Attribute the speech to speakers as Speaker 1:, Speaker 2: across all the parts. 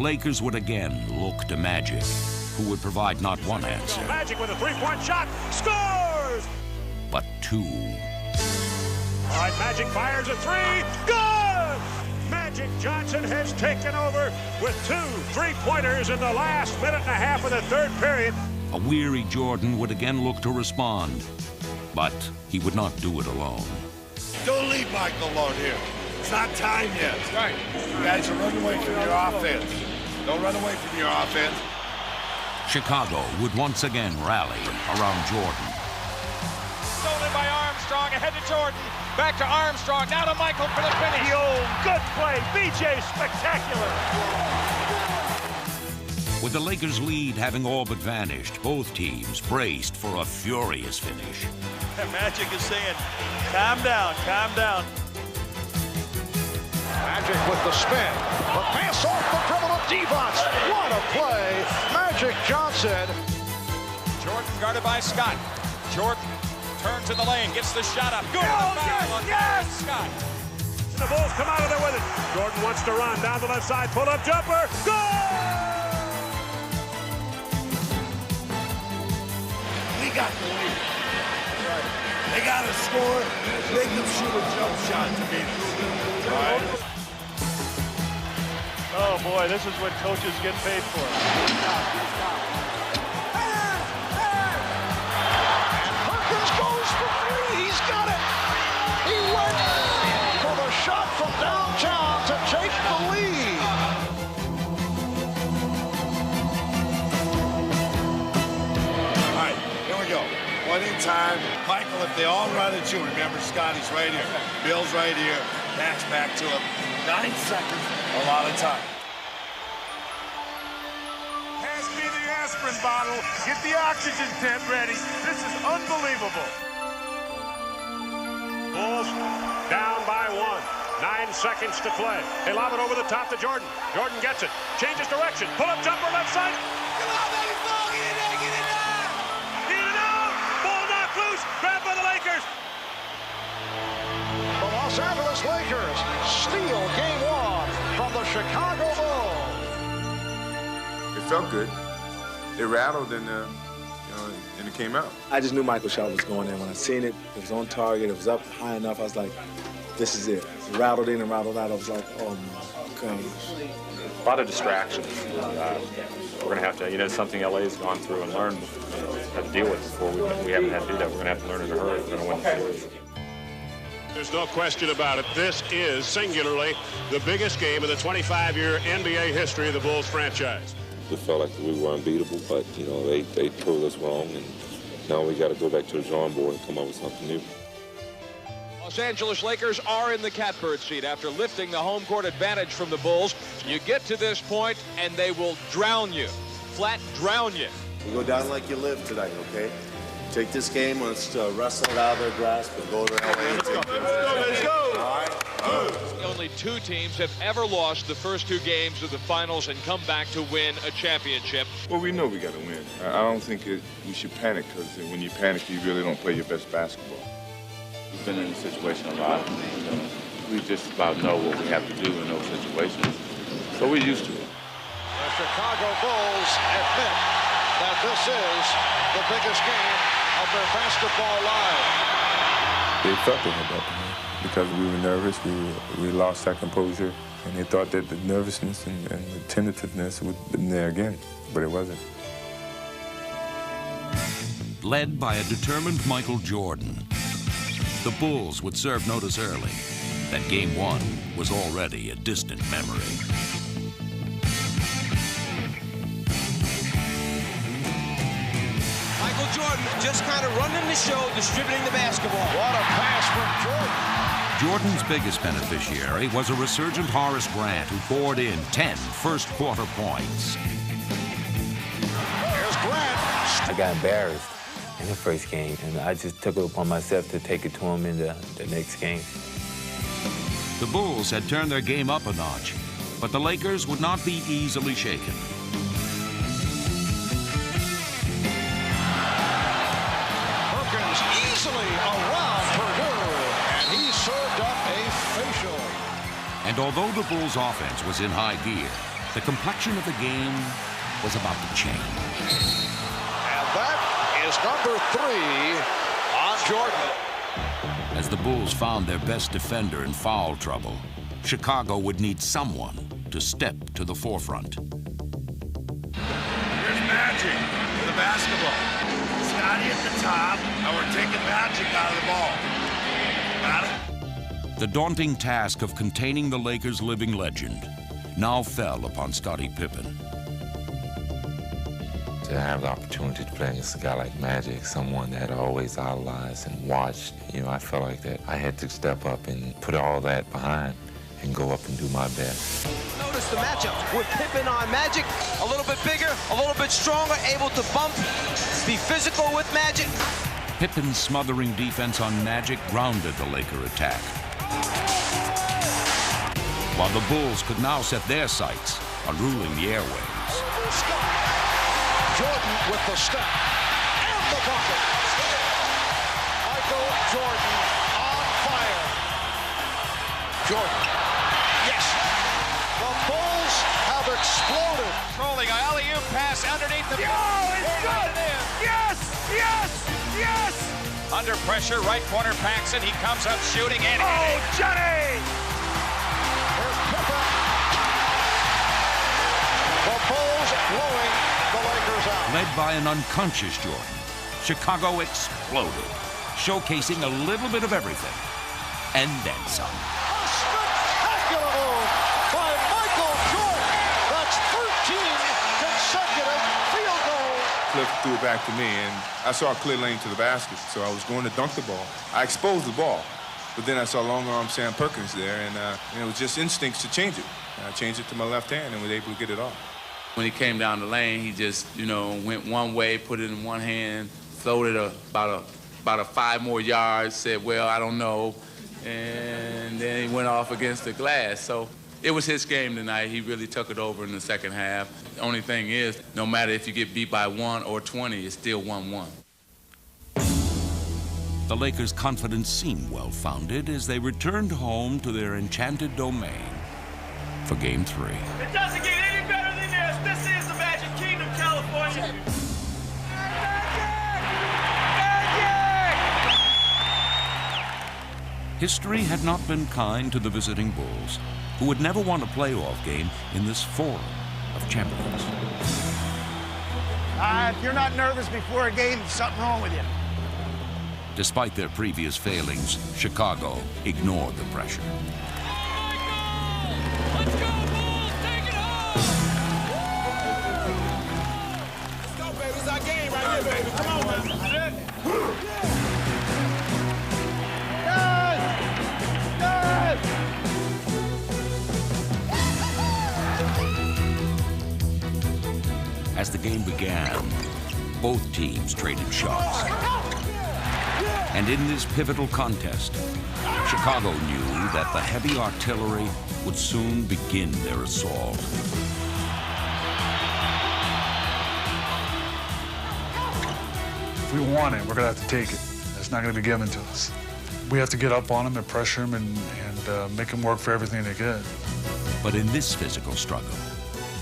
Speaker 1: Lakers would again look to Magic, who would provide not one answer.
Speaker 2: Magic with a three-point shot, scores!
Speaker 1: But two.
Speaker 2: All right, Magic fires a three, good! Magic Johnson has taken over with 2 3-pointers in the last minute and a half of the third period.
Speaker 1: A weary Jordan would again look to respond, but he would not do it alone.
Speaker 3: Don't leave Michael alone here. It's not time yet. Right. You guys are running away from your offense. Don't run away from your offense.
Speaker 1: Chicago would once again rally around Jordan.
Speaker 4: Stolen by Armstrong, ahead to Jordan. Back to Armstrong, now to Michael for the finish.
Speaker 2: Good play, BJ, spectacular.
Speaker 1: With the Lakers' lead having all but vanished, both teams braced for a furious finish.
Speaker 5: Magic is saying, calm down, calm down.
Speaker 6: Magic with the spin. The pass off the dribble of Devons. What a play. Magic Johnson.
Speaker 4: Jordan guarded by Scott. Jordan turns in the lane, gets the shot up. Good
Speaker 2: Yes!
Speaker 4: Scott.
Speaker 2: The Bulls come out of there with it. Jordan wants to run down the left side, pull up jumper. Goal!
Speaker 3: We got the lead. Right. They got to score. Make them shoot a jump shot to beat us. Right.
Speaker 5: Oh boy, this is what coaches get paid for.
Speaker 6: Goes for three. He's got it. He went for the shot from downtown to take the lead.
Speaker 3: All right, here we go. One in time. Michael, if they all run at you, remember Scotty's right here. Bill's right here. Max back to him. 9 seconds, a lot of time.
Speaker 2: Pass me the aspirin bottle. Get the oxygen tent ready. This is unbelievable. Bulls down by 1. 9 seconds to play. They lob it over the top to Jordan. Jordan gets it. Changes direction. Pull up jumper left side. Come on, baby, ball. Get it out. Get it out. Get it out. Ball knocked loose. Grabbed by the Lakers.
Speaker 6: The Los Angeles Lakers steal game 1 from the Chicago Bulls.
Speaker 7: It felt good. It rattled and it came out.
Speaker 8: I just knew Michael's shot was going in. When I seen it, it was on target, it was up high enough. I was like, this is it. It rattled in and rattled out. I was like, oh my gosh.
Speaker 9: A lot of distractions. We're going to have to, something LA's gone through and learned how to deal with before. We haven't had to do that. We're going to have to learn in a hurry if we're going to win the series.
Speaker 2: There's no question about it. This is singularly the biggest game of the 25-year NBA history of the Bulls franchise.
Speaker 10: We felt like we were unbeatable, but, they proved us wrong, and now we got to go back to the drawing board and come up with something new.
Speaker 4: Los Angeles Lakers are in the catbird seat after lifting the home court advantage from the Bulls. You get to this point, and they will drown you, flat drown you.
Speaker 11: You go down like you live tonight, okay? Take this game, let's wrestle it out of their grasp and go to LA. Let's go. All right.
Speaker 4: Only 2 teams have ever lost the first 2 games of the finals and come back to win a championship.
Speaker 7: Well, we know we got to win. I don't think we should panic, because when you panic, you really don't play your best basketball.
Speaker 9: We've been in this situation a lot. We just about know what we have to do in those situations. So we're used to it.
Speaker 6: The Chicago Bulls admit that this is the biggest game of their basketball life.
Speaker 7: They felt they had that because we were nervous. We lost our composure, and they thought that the nervousness and the tentativeness would have been there again, but it wasn't.
Speaker 1: Led by a determined Michael Jordan, the Bulls would serve notice early that Game 1 was already a distant memory.
Speaker 12: Michael Jordan just kind of running the show, distributing the basketball.
Speaker 6: What a pass from Jordan.
Speaker 1: Jordan's biggest beneficiary was a resurgent Horace Grant, who poured in 10 first-quarter points.
Speaker 6: Here's Grant.
Speaker 13: I got embarrassed in the first game, and I just took it upon myself to take it to him in the next game.
Speaker 1: The Bulls had turned their game up a notch, but the Lakers would not be easily shaken.
Speaker 6: Perkins easily around Purdue, and he served up a facial.
Speaker 1: And although the Bulls' offense was in high gear, The complexion of the game was about to change.
Speaker 6: And that is number 3 on Jordan.
Speaker 1: As the Bulls found their best defender in foul trouble, Chicago would need someone to step to the forefront.
Speaker 3: Here's Magic with the basketball. Scotty at the top, and we're taking Magic out of the ball. Got it?
Speaker 1: The daunting task of containing the Lakers' living legend now fell upon Scottie Pippen.
Speaker 10: To have the opportunity to play against a guy like Magic, someone that I always idolized and watched, I felt like that I had to step up and put all that behind and go up and do my best.
Speaker 12: Notice the matchup with Pippen on Magic, a little bit bigger, a little bit stronger, able to bump, be physical with Magic.
Speaker 1: Pippen's smothering defense on Magic grounded the Laker attack, while the Bulls could now set their sights on ruling the airwaves.
Speaker 6: Jordan with the step and the bucket. Michael Jordan on fire. Jordan. Yes. The Bulls have exploded.
Speaker 12: Rolling an alley-oop pass underneath the...
Speaker 6: Oh, it's good. Yes, yes, yes.
Speaker 12: Under pressure, right corner Paxson. He comes up shooting and...
Speaker 6: Oh, Johnny. Here's Pippen. The Bulls blowing the Lakers out.
Speaker 1: Led by an unconscious Jordan, Chicago exploded, showcasing a little bit of everything, and then some.
Speaker 6: A spectacular move by Michael Jordan. That's 13 consecutive field goals.
Speaker 7: Cliff threw it back to me, and I saw a clear lane to the basket, so I was going to dunk the ball. I exposed the ball, but then I saw long-arm Sam Perkins there, and it was just instincts to change it. I changed it to my left hand and was able to get it off.
Speaker 13: When he came down the lane, he just, went one way, put it in one hand, floated about a 5 more yards, said, well, I don't know, and then he went off against the glass. So it was his game tonight. He really took it over in the second half. The only thing is, no matter if you get beat by 1 or 20, it's still 1-1.
Speaker 1: The Lakers' confidence seemed well-founded as they returned home to their enchanted domain for Game 3.
Speaker 5: It doesn't get any better than this. This is the Magic Kingdom, California.
Speaker 1: History had not been kind to the visiting Bulls, who would never won a playoff game in this forum of champions.
Speaker 14: If you're not nervous before a game, there's something wrong with you.
Speaker 1: Despite their previous failings, Chicago ignored the pressure.
Speaker 5: Let's go, Bulls! Take it home! Let's go, baby. It's our game right here, baby. Come on, man.
Speaker 1: As the game began, both teams traded shots. And in this pivotal contest, Chicago knew that the heavy artillery would soon begin their assault.
Speaker 15: If we want it, we're going to have to take it. It's not going to be given to us. We have to get up on them and pressure them and make them work for everything they get.
Speaker 1: But in this physical struggle,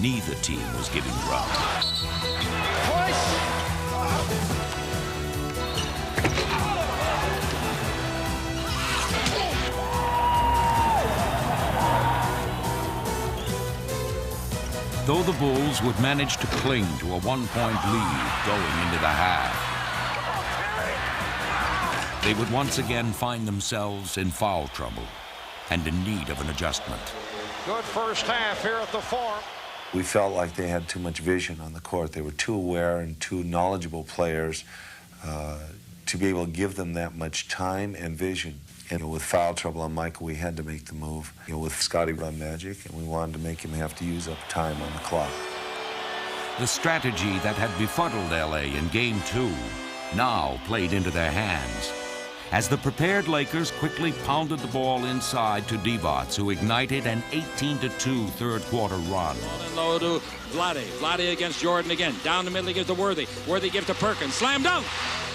Speaker 1: neither team was giving ground. Though the Bulls would manage to cling to a 1-point lead going into the half, they would once again find themselves in foul trouble and in need of an adjustment.
Speaker 6: Good first half here at the Forum.
Speaker 11: We felt like they had too much vision on the court. They were too aware and too knowledgeable players to be able to give them that much time and vision. And with foul trouble on Michael, we had to make the move. With Scotty on Magic, and we wanted to make him have to use up time on the clock.
Speaker 1: The strategy that had befuddled LA in Game 2 now played into their hands, as the prepared Lakers quickly pounded the ball inside to Divac, who ignited an 18-2 third-quarter run.
Speaker 16: Low to Vlade. Vlade against Jordan again. Down the middle, he gives to Worthy. Worthy gives to Perkins. Slam dunk!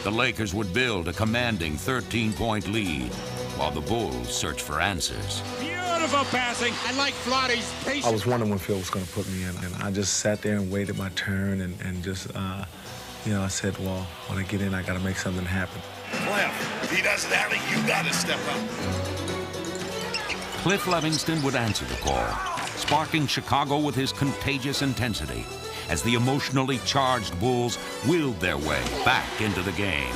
Speaker 1: The Lakers would build a commanding 13-point lead, while the Bulls search for answers.
Speaker 5: Beautiful
Speaker 16: Beautiful passing.
Speaker 17: I like Vlade's patience.
Speaker 8: I was wondering when Phil was going to put me in, and I just sat there and waited my turn and just, you know, I said, well, when I get in, I got to make something happen.
Speaker 3: Cliff, if he doesn't have it, you got to step up.
Speaker 1: Cliff Levingston would answer the call, sparking Chicago with his contagious intensity as the emotionally charged Bulls willed their way back into the game.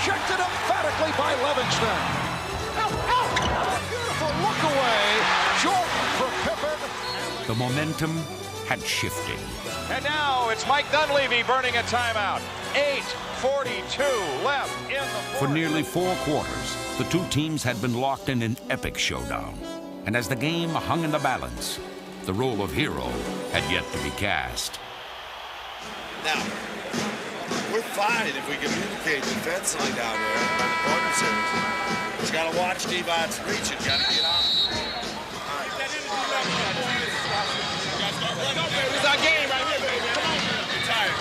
Speaker 6: Checked it emphatically by Livingston. Beautiful look away. Jordan for Pippen.
Speaker 1: The momentum had shifted.
Speaker 4: And now it's Mike Dunleavy burning a timeout. 8:42 left in the fourth.
Speaker 1: For nearly 4 quarters, the two teams had been locked in an epic showdown. And as the game hung in the balance, the role of hero had yet to be cast.
Speaker 3: Now, we're fine if we communicate defensively down there in the corner series. He's got to watch Devon's reach and got to get out.
Speaker 5: It's our game right here, baby. Come on, you're tired.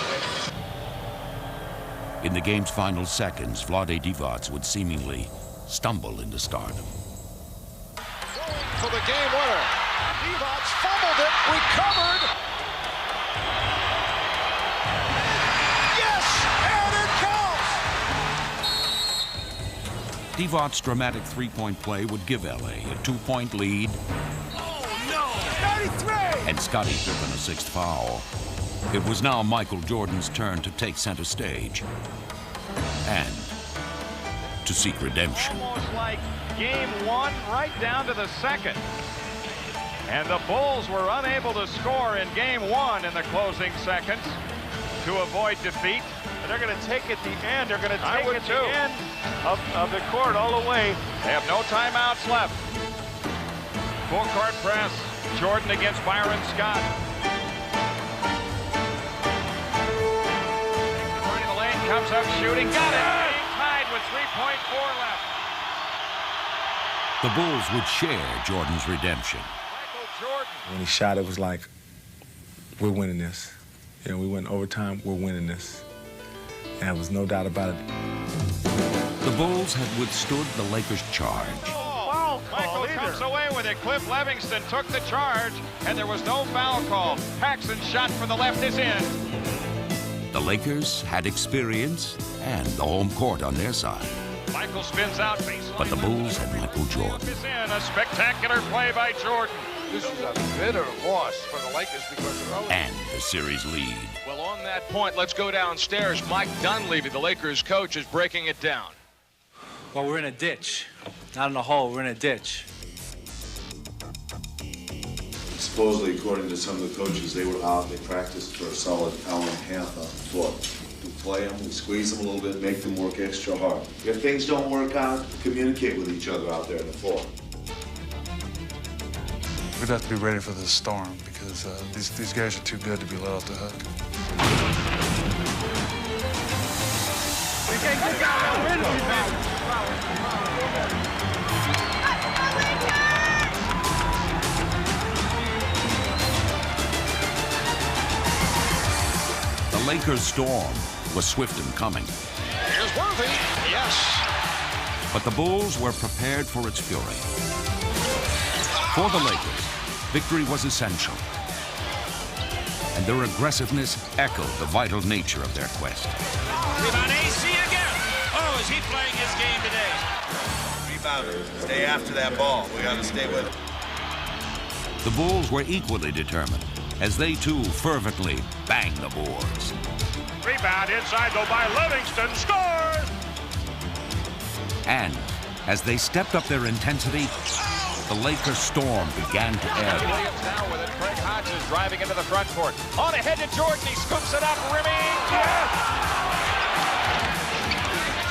Speaker 1: In the game's final seconds, Vlade Divac would seemingly stumble into stardom.
Speaker 6: For the game winner. Divac fumbled it, recovered. Yes, and it counts.
Speaker 1: Divac's dramatic three-point play would give LA a 2-point lead.
Speaker 5: Oh, no. 93.
Speaker 1: And Scottie Pippen a 6th foul. It was now Michael Jordan's turn to take center stage and to seek redemption.
Speaker 4: Almost like game 1 right down to the second. And the Bulls were unable to score in game 1 in the closing seconds to avoid defeat. But they're going to take it the end. They're going to take it the end of the court all the way. They have no timeouts left. Full court press. Jordan against Byron Scott. Running the lane, comes up shooting, got it. Being tied with 3.4 left.
Speaker 1: The Bulls would share Jordan's redemption.
Speaker 4: Michael Jordan.
Speaker 8: When he shot, it was like, we're winning this. You know, we went overtime, we're winning this. And there was no doubt about it.
Speaker 1: The Bulls had withstood the Lakers' charge.
Speaker 4: Michael comes away with it. Cliff Levingston took the charge, and there was no foul called. Paxson's shot from the left is in.
Speaker 1: The Lakers had experience and the home court on their side.
Speaker 4: Michael spins out baseline.
Speaker 1: But the Bulls had Michael Jordan.
Speaker 4: Is in a spectacular play by Jordan.
Speaker 6: This is a bitter loss for the Lakers because they're
Speaker 1: and the series lead.
Speaker 4: Well, on that point, let's go downstairs. Mike Dunleavy, the Lakers coach, is breaking it down.
Speaker 18: Well, we're in a ditch. Not in a hole, we're in a ditch.
Speaker 11: Supposedly, according to some of the coaches, they were out, they practiced for a solid hour and a half on the floor. We play them, we squeeze them a little bit, make them work extra hard. If things don't work out, communicate with each other out there on the floor.
Speaker 15: We'd have to be ready for this storm because these guys are too good to be let off the hook.
Speaker 5: We can't get out of the window.
Speaker 1: The Lakers' storm was swift in coming.
Speaker 6: Here's Worthy. Yes.
Speaker 1: But the Bulls were prepared for its fury. For the Lakers, victory was essential. And their aggressiveness echoed the vital nature of their quest.
Speaker 5: Rebound AC again. Oh, is he playing his game today?
Speaker 3: Rebounder, stay after that ball. We got to stay with it.
Speaker 1: The Bulls were equally determined as they too fervently banged the boards.
Speaker 2: Rebound inside though by Livingston. Scores!
Speaker 1: And as they stepped up their intensity, the Lakers' storm began to ebb.
Speaker 4: Williams now with it. Craig Hodges driving into the front court. On ahead to Jordan. He scoops it up. Rimming. Yeah.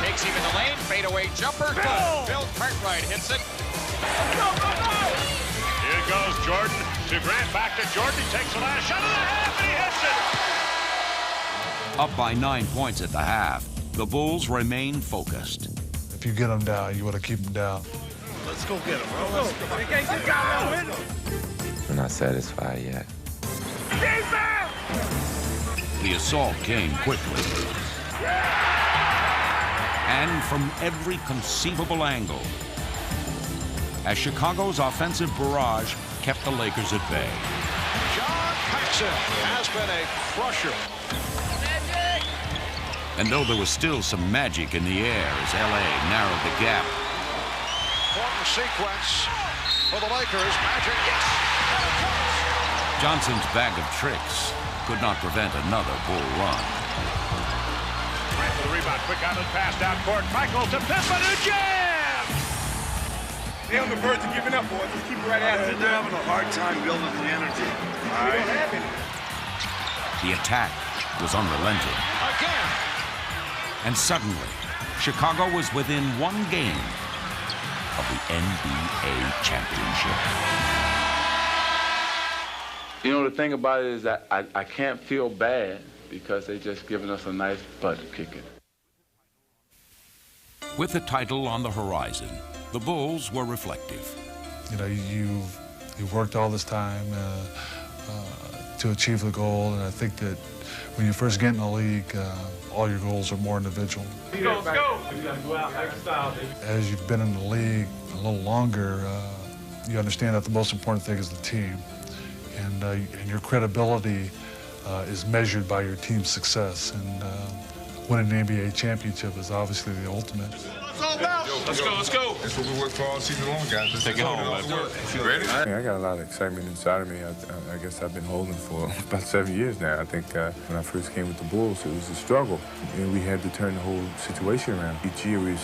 Speaker 4: Takes him in the lane. Fadeaway jumper. Bill Cartwright hits it.
Speaker 2: Here goes Jordan to Grant. Back to Jordan. He takes the last shot of the half and he hits it.
Speaker 1: Up by 9 points at the half, the Bulls remained focused.
Speaker 15: If you get them down, you want to keep them down.
Speaker 3: Let's go get him, bro.
Speaker 5: We can't get out of the window.
Speaker 10: We're not satisfied yet.
Speaker 1: The assault came quickly. And from every conceivable angle. as Chicago's offensive barrage kept the Lakers at bay.
Speaker 6: John Paxson has been a crusher.
Speaker 1: And though there was still some magic in the air as LA narrowed the gap,
Speaker 6: Important sequence for the Lakers. Magic, yes! And it comes.
Speaker 1: Johnson's bag of tricks could not prevent another Bull run.
Speaker 2: Right for the rebound. Quick outlet pass down court. Michael to Pippen, who jams!
Speaker 7: They're on the verge of giving up, boys. Just keep right at it.
Speaker 3: They're having a hard time building the energy.
Speaker 7: We don't have any.
Speaker 1: The attack was unrelenting.
Speaker 6: Again.
Speaker 1: And suddenly, Chicago was within one game of the NBA championship.
Speaker 13: You know, the thing about it is that I can't feel bad because they just giving us a nice butt kicking.
Speaker 1: With the title on the horizon, the Bulls were reflective.
Speaker 15: You know, you've worked all this time to achieve the goal, and I think that when you first get in the league, all your goals are more individual.
Speaker 5: Let's go, let's go. We gotta go out like style, baby.
Speaker 15: As you've been in the league a little longer, you understand that the most important thing is the team, and your credibility is measured by your team's success, and winning an NBA championship is obviously the ultimate.
Speaker 5: Let's go, let's go.
Speaker 7: That's what we work for all season long, guys. Let's take it home. You ready? I got a lot of excitement inside of me. I guess I've been holding for about 7 years now. I think when I first came with the Bulls, it was a struggle. And we had to turn the whole situation around. Each year we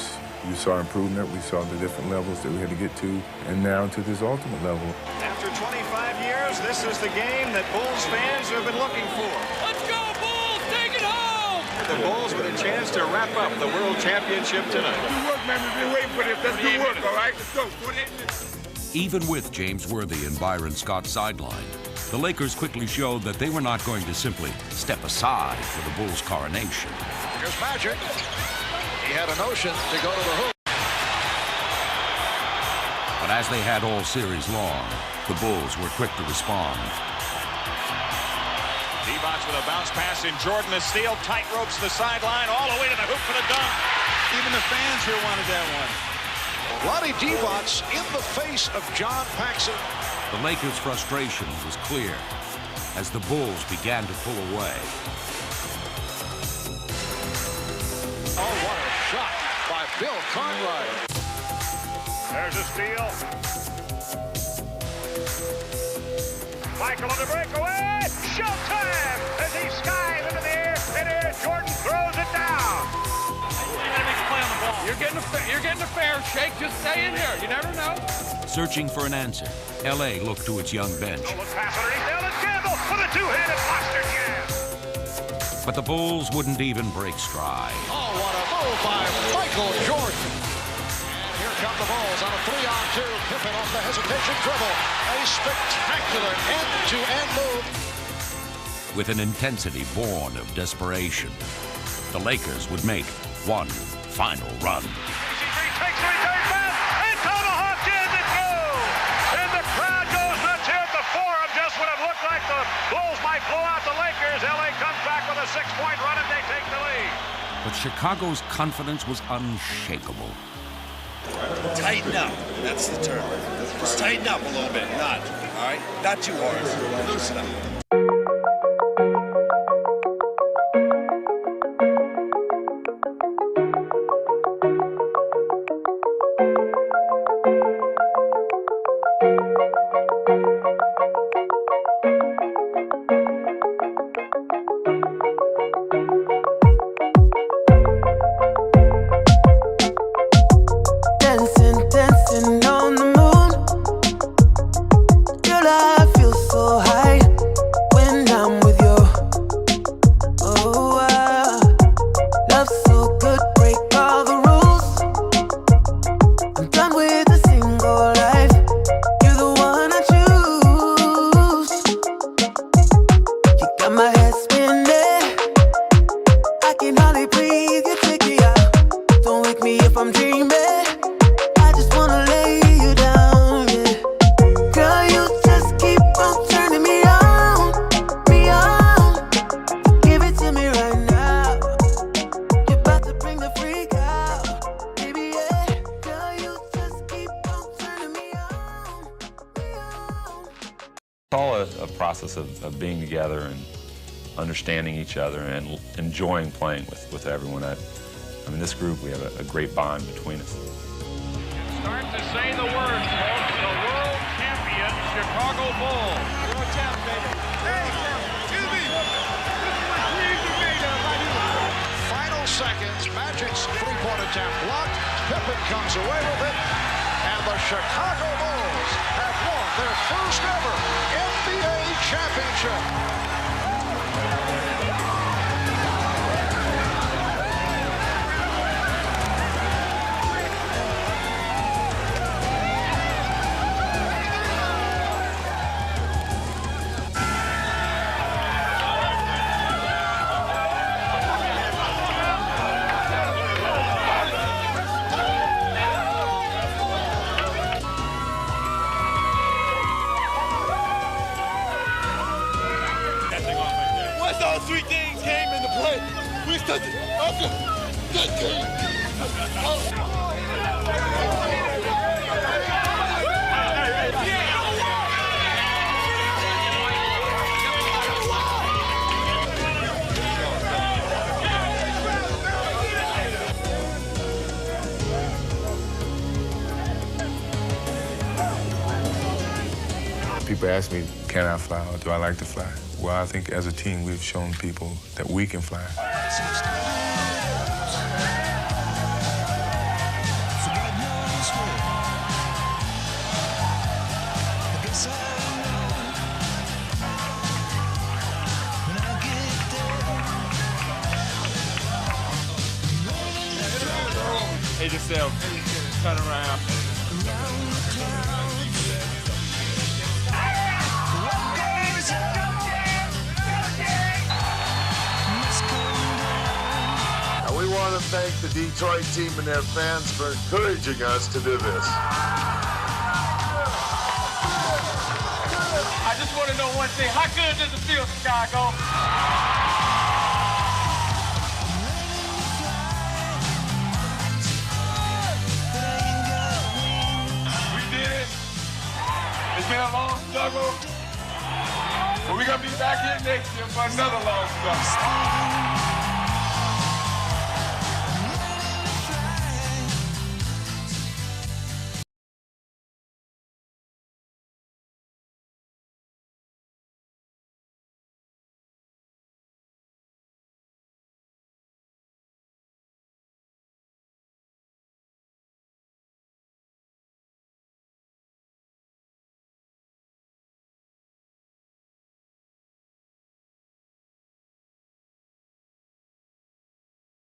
Speaker 7: saw improvement. We saw the different levels that we had to get to, and now to this ultimate level.
Speaker 2: After 25 years, this is the game that Bulls fans have been looking for.
Speaker 5: Let's go, Bulls! Take it home!
Speaker 2: The Bulls with a chance to wrap up the World Championship tonight.
Speaker 7: Good work, man. We've been waiting for this. Let's do work, all right? Let's go. 48 minutes.
Speaker 1: Even with James Worthy and Byron Scott sidelined, the Lakers quickly showed that they were not going to simply step aside for the Bulls' coronation.
Speaker 6: Here's Magic. He had a notion to go to the hoop.
Speaker 1: But as they had all series long, the Bulls were quick to respond.
Speaker 4: D-Box with a bounce pass in Jordan. The steal, tight ropes the sideline, all the way to the hoop for the dunk.
Speaker 5: Even the fans here wanted that one.
Speaker 6: Lonnie Divac in the face of John Paxson.
Speaker 1: The Lakers' frustration was clear as the Bulls began to pull away.
Speaker 6: Oh, what a shot by Bill Cartwright.
Speaker 2: There's a steal. Michael on the breakaway. Showtime as he skies into the air. And here Jordan throws it down.
Speaker 5: You gotta make a play on the ball. You're getting a fair shake. Just stay in here. You never know.
Speaker 1: Searching for an answer, LA looked to its young bench.
Speaker 2: Nolan pass underneath. Ellis Campbell with a two-handed monster jam.
Speaker 1: But the Bulls wouldn't even break stride.
Speaker 6: Oh, what a move by Michael Jordan. And here come the Bulls on a 3-on-2. Pippen off the hesitation dribble. A spectacular end-to-end move.
Speaker 1: With an intensity born of desperation, the Lakers would make one final run.
Speaker 2: Takes the return pass and tomahawk jams it through. And the crowd goes nuts here at the Forum. Just when it looked like the Bulls might blow out the Lakers, LA comes back with a 6-point run and they take the lead.
Speaker 1: But Chicago's confidence was unshakable.
Speaker 3: Tighten up. That's the term. Just tighten up a little bit. Not, all right? Not too hard. Loosen up.
Speaker 17: Dancing on the moon. Girl, I feel so high when I'm with you. Oh, love so good, break all the rules. I'm done with a single life. You're the one I choose. You got my head spinning. I can hardly breathe. You take me out. Don't wake me if I'm dreaming. Turning me on.
Speaker 19: all a process of being together and understanding each other and enjoying playing with everyone. I mean, this group, we have a great bond between us.
Speaker 4: Start to say the words, folks. The world champion Chicago Bulls. World champ, baby. Hey, excuse me.
Speaker 6: Final seconds, Magic's three-point attempt blocked. Pippen comes away with it, and the Chicago Bulls have won their first ever NBA championship.
Speaker 20: Those three things came into play. We stood good game.
Speaker 7: People ask me, can I fly or do I like to fly? Well, I think as a team, we've shown people that we can fly.
Speaker 20: Hey, yourself, turn around.
Speaker 3: We want to thank the Detroit team and their fans for encouraging us to do this.
Speaker 20: I just want to know one thing. How good does it feel, Chicago? We did it. It's been a long struggle. But we're going to be back here next year for another long struggle.